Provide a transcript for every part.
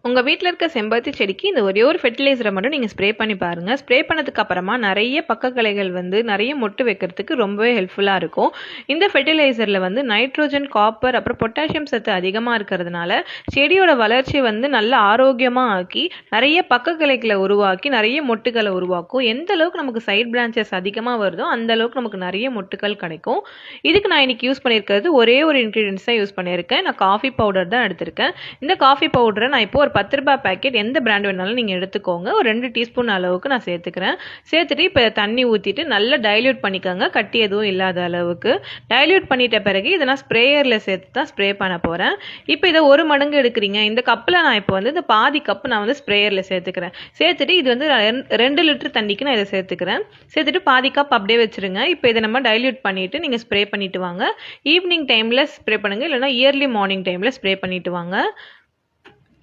உங்கள் வீட்டில் இருக்க செம்பருத்தி செடிக்கு இந்த ஒரே ஒரு ஃபெர்டிலைசரை மட்டும் நீங்கள் ஸ்ப்ரே பண்ணி பாருங்கள். ஸ்ப்ரே பண்ணதுக்கு அப்புறமா நிறைய பக்க கிளைகள் நிறைய மொட்டு வைக்கிறதுக்கு ரொம்பவே ஹெல்ப்ஃபுல்லாக இருக்கும். இந்த ஃபெர்டிலைசரில் நைட்ரோஜன், காப்பர், அப்புறம் பொட்டாசியம் சத்து அதிகமாக இருக்கிறதுனால செடியோட வளர்ச்சி நல்ல ஆரோக்கியமாக ஆக்கி நிறைய பக்க கிளைகளை உருவாக்கி நிறைய மொட்டுகளை உருவாக்கும். எந்த அளவுக்கு நமக்கு சைட் பிரான்ச்சஸ் அதிகமாக வருதோ அந்த அளவுக்கு நமக்கு நிறைய மொட்டுகள் கிடைக்கும். இதுக்கு நான் இன்னைக்கு யூஸ் பண்ணியிருக்கிறது ஒரே ஒரு இன்க்ரீடியன்ஸ் தான் யூஸ் பண்ணியிருக்கேன். நான் காஃபி பவுடர் தான் எடுத்திருக்கேன். இந்த காஃபி பவுடரை நான் இப்போ ஒரு 10 ரூபாய் பேக்கெட் எந்த பிராண்ட் வேணாலும் நீங்கள் எடுத்துக்கோங்க. ஒரு 2 டீஸ்பூன் அளவுக்கு நான் சேர்த்துக்கிறேன். சேர்த்துட்டு இப்போ தண்ணி ஊற்றிட்டு நல்லா டைல்யூட் பண்ணிக்கோங்க. கட்டி எதுவும் இல்லாத அளவுக்கு டைல்யூட் பண்ணிட்ட பிறகு இதை நான் ஸ்ப்ரேயரில் சேர்த்து தான் ஸ்ப்ரே பண்ண போகிறேன். இப்போ இதை 1 மடங்கு எடுக்கிறீங்க. இந்த கப்பில் நான் இப்போ இந்த பாதி கப்பு நான் ஸ்ப்ரேயரில் சேர்த்துக்கிறேன். சேர்த்துட்டு இது 2 லிட்டர் தண்ணிக்கு நான் இதை சேர்த்துக்கிறேன். சேர்த்துட்டு பாதி கப் அப்படியே வச்சுருங்க. இப்போ இதை நம்ம டைல்யூட் பண்ணிவிட்டு நீங்கள் ஸ்ப்ரே பண்ணிட்டு வாங்க. ஈவினிங் டைமில் ஸ்ப்ரே பண்ணுங்கள், இல்லைனா இயர்லி மார்னிங் டைமில் ஸ்ப்ரே பண்ணிட்டு வாங்க.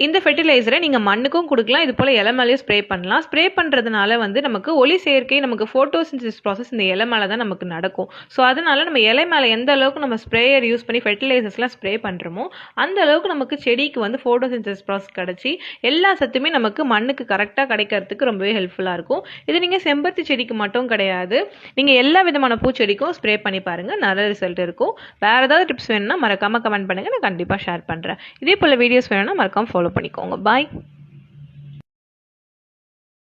இந்த ஃபெர்டிலைசரை நீங்கள் மண்ணுக்கும் கொடுக்கலாம், இது போல் இலை மேலேயும் ஸ்ப்ரே பண்ணலாம். ஸ்ப்ரே பண்ணுறதுனால நமக்கு ஒளி சேர்க்கை, நமக்கு ஃபோட்டோசிந்தசிஸ் ப்ராசஸ் இந்த இலை மேலே தான் நமக்கு நடக்கும். ஸோ அதனால் நம்ம இலை மேலே எந்த அளவுக்கு நம்ம ஸ்ப்ரேயர் யூஸ் பண்ணி ஃபெர்டிலைசர்ஸ்லாம் ஸ்ப்ரே பண்ணுறோமோ அந்த அளவுக்கு நமக்கு செடிக்கு ஃபோட்டோசிந்தசிஸ் ப்ராசஸ் கிடச்சி எல்லா சத்துமே நமக்கு மண்ணுக்கு கரெக்டாக கிடைக்கிறதுக்கு ரொம்பவே ஹெல்ப்ஃபுல்லாக இருக்கும். இது நீங்கள் செம்பருத்தி செடிக்கு மட்டும் கிடையாது, நீங்கள் எல்லா விதமான பூச்செடிக்கும் ஸ்ப்ரே பண்ணி பாருங்கள், நல்ல ரிசல்ட் இருக்கும். வேறு ஏதாவது டிப்ஸ் வேணும்னா மறக்காமல் கமெண்ட் பண்ணுங்கள், நான் கண்டிப்பாக ஷேர் பண்ணுறேன். இதே போல் வீடியோஸ் வேணும்னா மறக்காமல் ஃபாலோ பண்ணிக்கோங்க. பாய்.